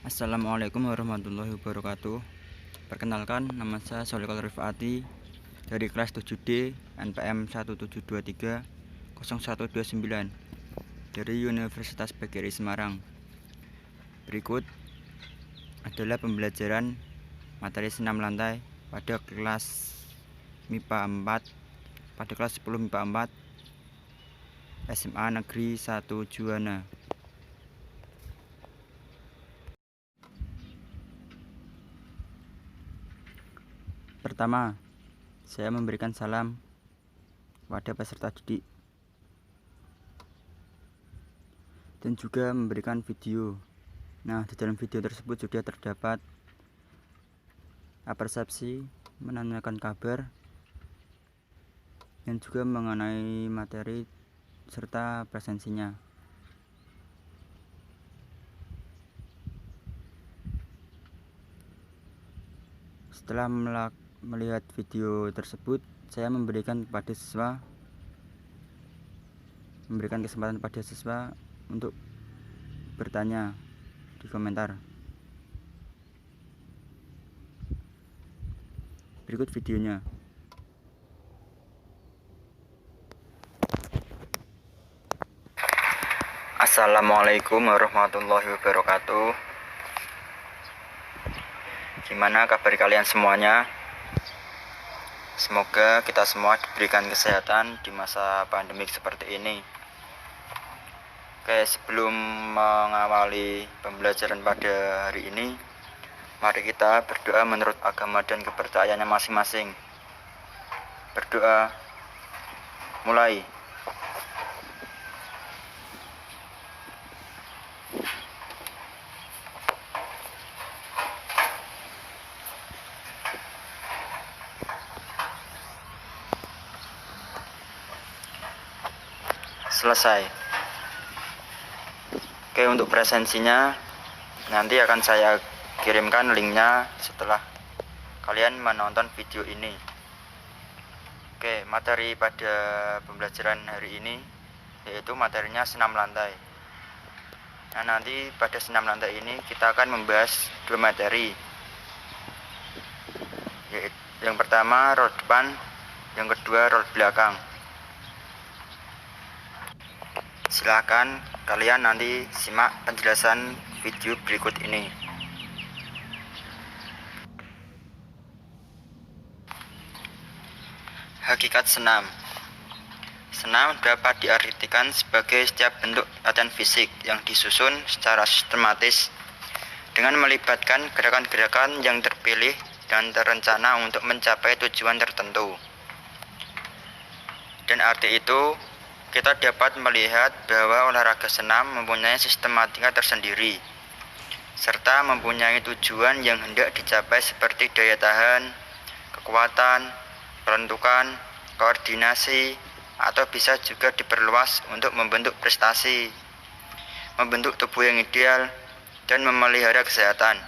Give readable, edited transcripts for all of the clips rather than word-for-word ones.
Assalamualaikum warahmatullahi wabarakatuh. Perkenalkan, nama saya Solikal Rifati dari kelas 7D NPM 17230129 dari Universitas PGRI Semarang. Berikut adalah pembelajaran materi senam lantai pada kelas MIPA 4 pada kelas 10 MIPA 4 SMA Negeri 1 Juwana. Pertama, saya memberikan salam kepada peserta didik dan juga memberikan video. Nah, di dalam video tersebut sudah terdapat persepsi, menanyakan kabar, dan juga mengenai materi serta presensinya. Setelah melihat video tersebut, saya memberikan kesempatan pada siswa untuk bertanya di komentar. Berikut videonya. Assalamualaikum warahmatullahi wabarakatuh. Gimana kabar kalian semuanya? Semoga kita semua diberikan kesehatan di masa pandemik seperti ini. Oke, sebelum mengawali pembelajaran pada hari ini, mari kita berdoa menurut agama dan kepercayaannya masing-masing. Berdoa, mulai. Selesai. Oke, untuk presensinya nanti akan saya kirimkan linknya setelah kalian menonton video ini. Oke, materi pada pembelajaran hari ini yaitu materinya senam lantai. Nah, nanti pada senam lantai ini kita akan membahas dua materi. Yang pertama roll depan, yang kedua roll belakang. Silakan kalian nanti simak penjelasan video berikut ini. Hakikat senam. Senam dapat diartikan sebagai setiap bentuk latihan fisik yang disusun secara sistematis dengan melibatkan gerakan-gerakan yang terpilih dan terencana untuk mencapai tujuan tertentu. Dan arti itu, kita dapat melihat bahwa olahraga senam mempunyai sistematika tersendiri, serta mempunyai tujuan yang hendak dicapai seperti daya tahan, kekuatan, perentukan, koordinasi, atau bisa juga diperluas untuk membentuk prestasi, membentuk tubuh yang ideal, dan memelihara kesehatan.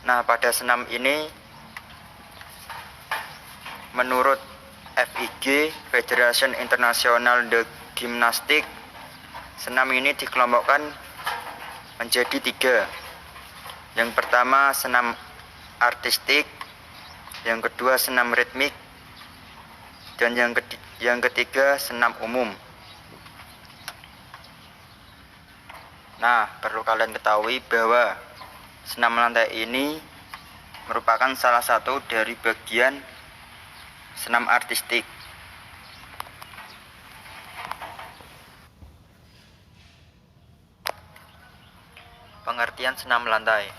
Nah, pada senam ini, menurut FIG Federation International de Gymnastic, senam ini dikelompokkan menjadi 3. Yang pertama senam artistik, yang kedua senam ritmik, dan yang ketiga senam umum. Nah, perlu kalian ketahui bahwa senam lantai ini merupakan salah satu dari bagian senam artistik. Pengertian senam lantai.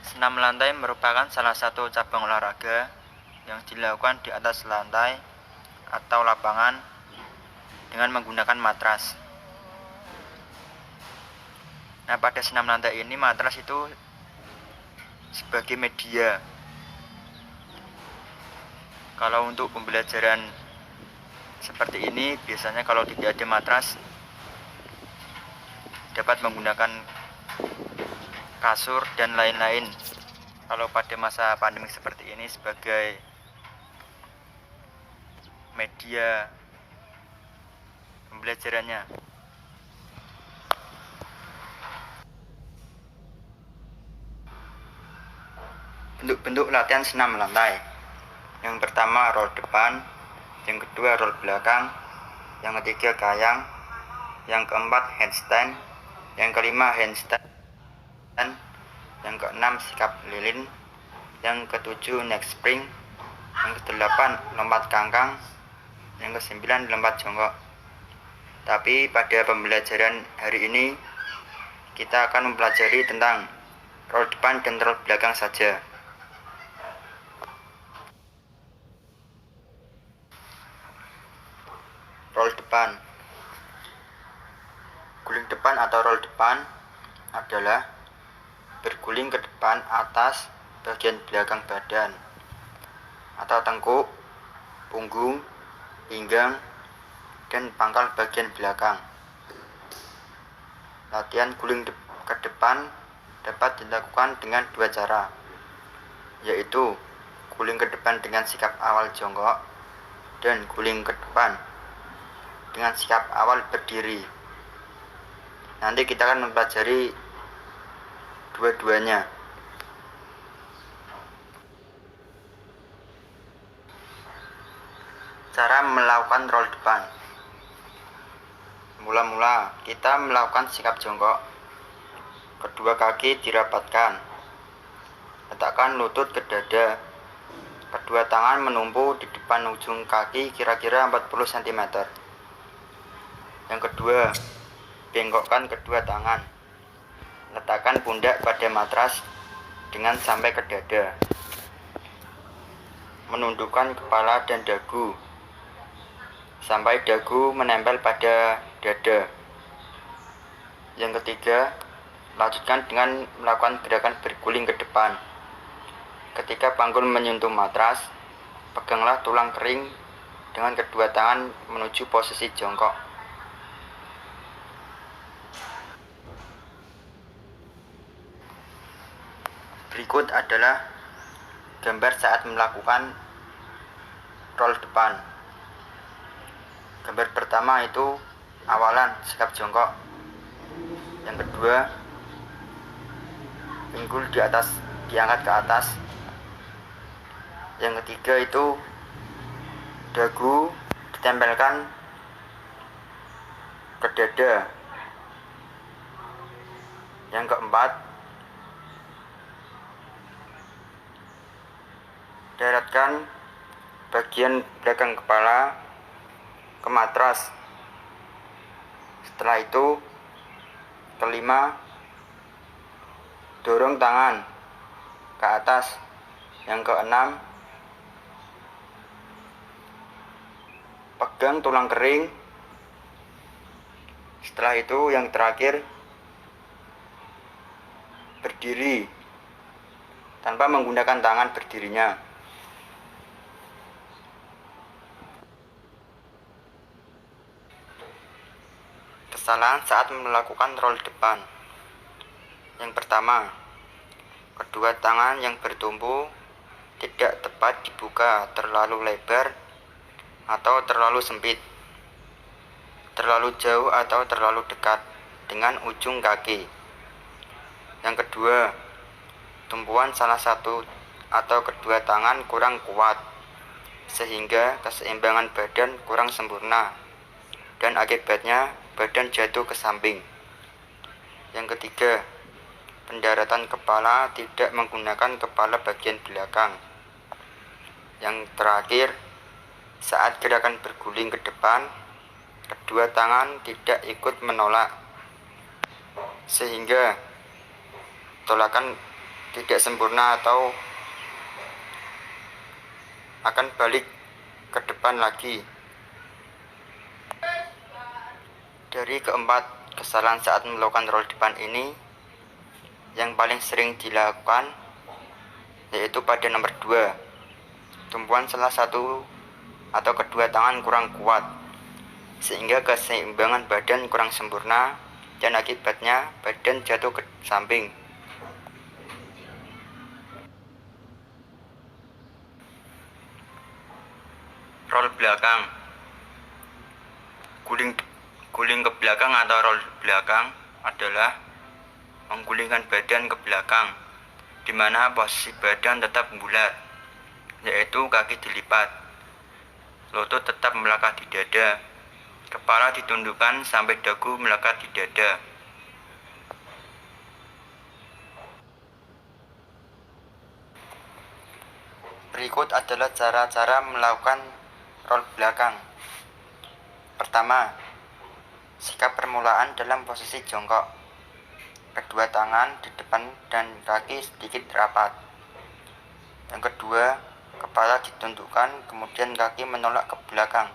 Senam lantai merupakan salah satu cabang olahraga yang dilakukan di atas lantai atau lapangan dengan menggunakan matras. Nah, pada senam lantai ini matras itu sebagai media. Kalau untuk pembelajaran seperti ini, biasanya kalau tidak ada matras, dapat menggunakan kasur dan lain-lain. Kalau pada masa pandemi seperti ini sebagai media pembelajarannya. Bentuk-bentuk latihan senam lantai. Yang pertama roll depan, yang kedua roll belakang, yang ketiga kayang, yang keempat handstand, yang kelima handstand, yang keenam sikap lilin, yang ketujuh neck spring, yang kedelapan lompat kangkang, yang kesembilan lompat jongkok. Tapi pada pembelajaran hari ini kita akan mempelajari tentang roll depan dan roll belakang saja. Roll depan. Guling depan atau roll depan adalah berguling ke depan atas bagian belakang badan atau tengkuk, punggung, pinggang, dan pangkal bagian belakang. Latihan guling ke depan dapat dilakukan dengan dua cara, yaitu guling ke depan dengan sikap awal jongkok dan guling ke depan dengan sikap awal berdiri. Nanti kita akan mempelajari dua-duanya. Cara melakukan roll depan. Mula-mula kita melakukan sikap jongkok. Kedua kaki dirapatkan. Letakkan lutut ke dada. Kedua tangan menumpu di depan ujung kaki kira-kira 40 cm. Yang kedua, bengkokkan kedua tangan. Letakkan pundak pada matras dengan sampai ke dada. Menundukkan kepala dan dagu sampai dagu menempel pada dada. Yang ketiga, lanjutkan dengan melakukan gerakan berguling ke depan. Ketika panggul menyentuh matras, peganglah tulang kering dengan kedua tangan menuju posisi jongkok. Berikut adalah gambar saat melakukan roll depan. Gambar pertama itu awalan sikap jongkok. Yang kedua, pinggul diangkat ke atas. Yang ketiga itu dagu ditempelkan ke dada. Yang keempat, deretkan bagian belakang kepala ke matras. Setelah itu, kelima, dorong tangan ke atas. Yang keenam, pegang tulang kering. Setelah itu, yang terakhir, berdiri tanpa menggunakan tangan berdirinya. Kesalahan saat melakukan roll depan. Yang pertama, kedua tangan yang bertumpu tidak tepat dibuka terlalu lebar atau terlalu sempit, terlalu jauh atau terlalu dekat dengan ujung kaki. Yang kedua, tumpuan salah satu atau kedua tangan kurang kuat sehingga keseimbangan badan kurang sempurna dan akibatnya badan jatuh ke samping. Yang ketiga, pendaratan kepala tidak menggunakan kepala bagian belakang. Yang terakhir, saat gerakan berguling ke depan, kedua tangan tidak ikut menolak sehingga tolakan tidak sempurna atau akan balik ke depan lagi. Dari keempat kesalahan saat melakukan roll depan ini, yang paling sering dilakukan yaitu pada nomor 2, tumpuan salah satu atau kedua tangan kurang kuat sehingga keseimbangan badan kurang sempurna dan akibatnya badan jatuh ke samping. Roll belakang. Guling ke belakang atau roll belakang adalah menggulingkan badan ke belakang di mana posisi badan tetap bulat, yaitu kaki dilipat, lutut tetap melekat di dada, kepala ditundukkan sampai dagu melekat di dada. Berikut adalah cara-cara melakukan roll belakang. Pertama, sikap permulaan dalam posisi jongkok. Kedua tangan di depan dan kaki sedikit rapat. Yang kedua, kepala ditundukkan, kemudian kaki menolak ke belakang.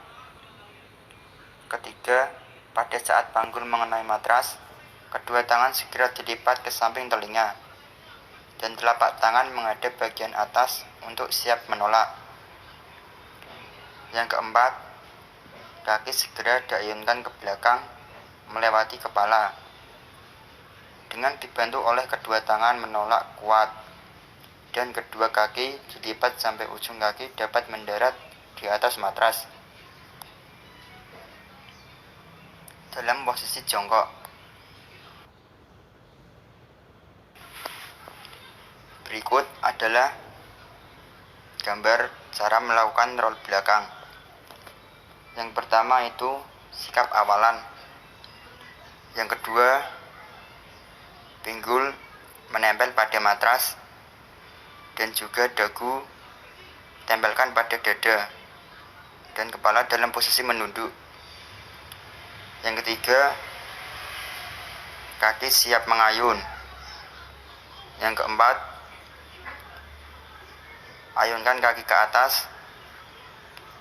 Ketiga, pada saat panggul mengenai matras, kedua tangan segera dilipat ke samping telinga, dan telapak tangan menghadap bagian atas untuk siap menolak. Yang keempat, kaki segera diayunkan ke belakang melewati kepala, dengan dibantu oleh kedua tangan menolak kuat, dan kedua kaki dilipat sampai ujung kaki dapat mendarat di atas matras dalam posisi jongkok. Berikut adalah gambar cara melakukan roll belakang. Yang pertama itu sikap awalan. Yang kedua, pinggul menempel pada matras dan juga dagu tempelkan pada dada dan kepala dalam posisi menunduk. Yang ketiga, kaki siap mengayun. Yang keempat, ayunkan kaki ke atas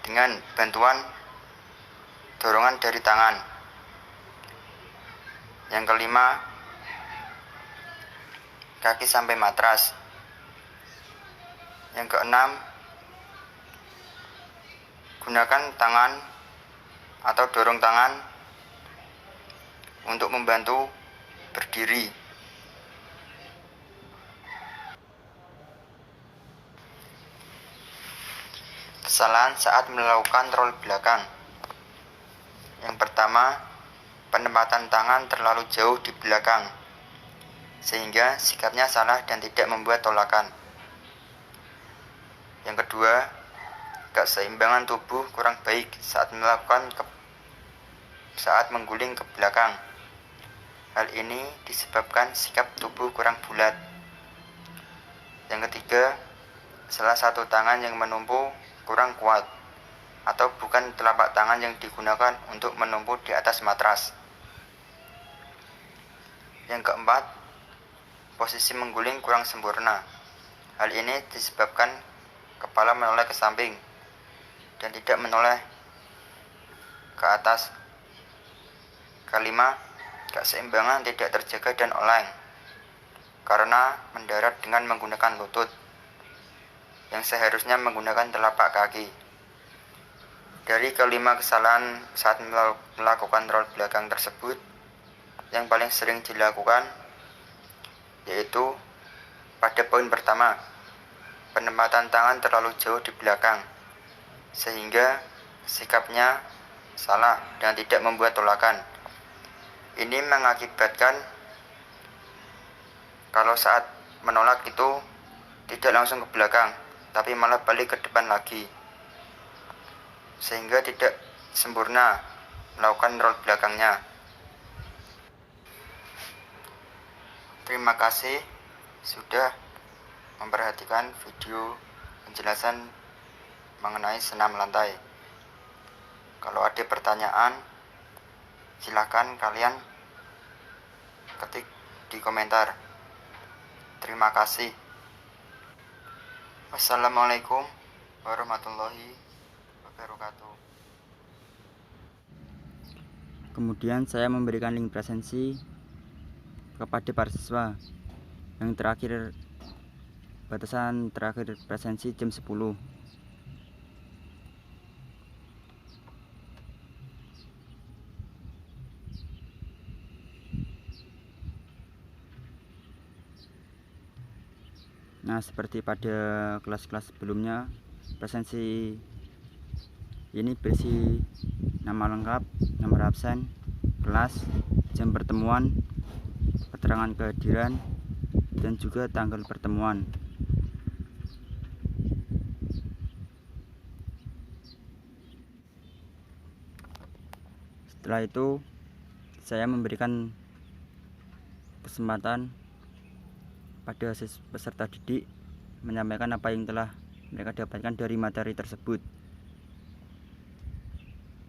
dengan bantuan dorongan dari tangan. Yang kelima, kaki sampai matras. Yang keenam, gunakan tangan atau dorong tangan untuk membantu berdiri. Kesalahan saat melakukan roll belakang. Yang pertama, penempatan tangan terlalu jauh di belakang, sehingga sikapnya salah dan tidak membuat tolakan. Yang kedua, keseimbangan tubuh kurang baik saat mengguling ke belakang. Hal ini disebabkan sikap tubuh kurang bulat. Yang ketiga, salah satu tangan yang menumpu kurang kuat, atau bukan telapak tangan yang digunakan untuk menumpu di atas matras. Yang keempat, posisi mengguling kurang sempurna. Hal ini disebabkan kepala menoleh ke samping dan tidak menoleh ke atas. Kelima, keseimbangan tidak terjaga dan oleng karena mendarat dengan menggunakan lutut yang seharusnya menggunakan telapak kaki. Dari kelima kesalahan saat melakukan roll belakang tersebut, yang paling sering dilakukan yaitu pada poin pertama, penempatan tangan terlalu jauh di belakang sehingga sikapnya salah dan tidak membuat tolakan. Ini mengakibatkan kalau saat menolak itu tidak langsung ke belakang, tapi malah balik ke depan lagi, sehingga tidak sempurna melakukan roll belakangnya. Terima kasih sudah memperhatikan video penjelasan mengenai senam lantai. Kalau ada pertanyaan, silakan kalian ketik di komentar. Terima kasih. Wassalamualaikum warahmatullahi wabarakatuh. Kemudian saya memberikan link presensi kepada para siswa. Yang terakhir, batasan terakhir presensi jam 10. Nah, seperti pada kelas-kelas sebelumnya, presensi ini berisi nama lengkap, nomor absen, kelas, jam pertemuan, keterangan kehadiran, dan juga tanggal pertemuan. Setelah itu saya memberikan kesempatan pada peserta didik menyampaikan apa yang telah mereka dapatkan dari materi tersebut.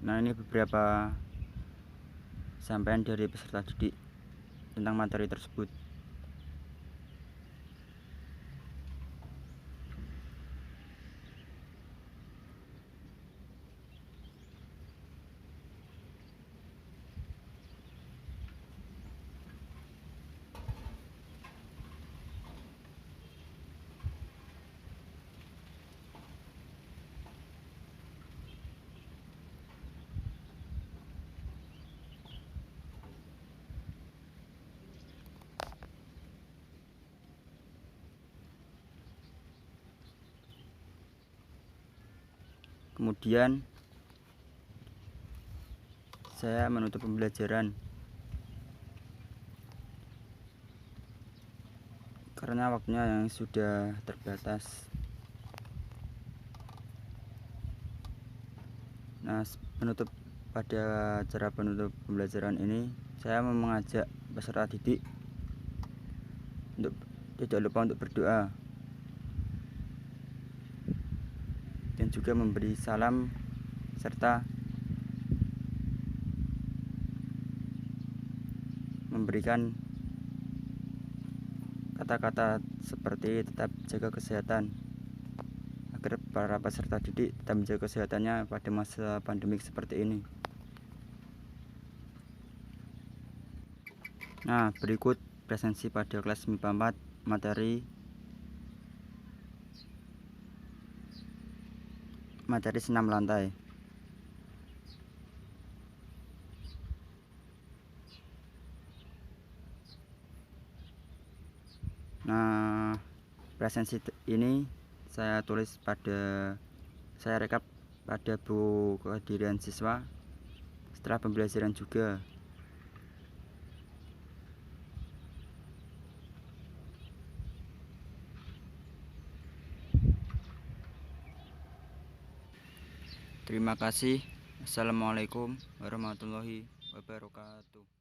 Nah, ini beberapa sampaian dari peserta didik tentang materi tersebut. Kemudian saya menutup pembelajaran karena waktunya yang sudah terbatas. Nah, pada cara penutup pembelajaran ini saya mau mengajak peserta didik untuk tidak lupa untuk berdoa dan juga memberi salam serta memberikan kata-kata seperti tetap jaga kesehatan agar para peserta didik tetap menjaga kesehatannya pada masa pandemik seperti ini. Nah, berikut presensi pada kelas MIPA 4 materi senam lantai. Nah, presensi ini saya rekap pada buku kehadiran siswa setelah pembelajaran juga. Terima kasih. Assalamualaikum warahmatullahi wabarakatuh.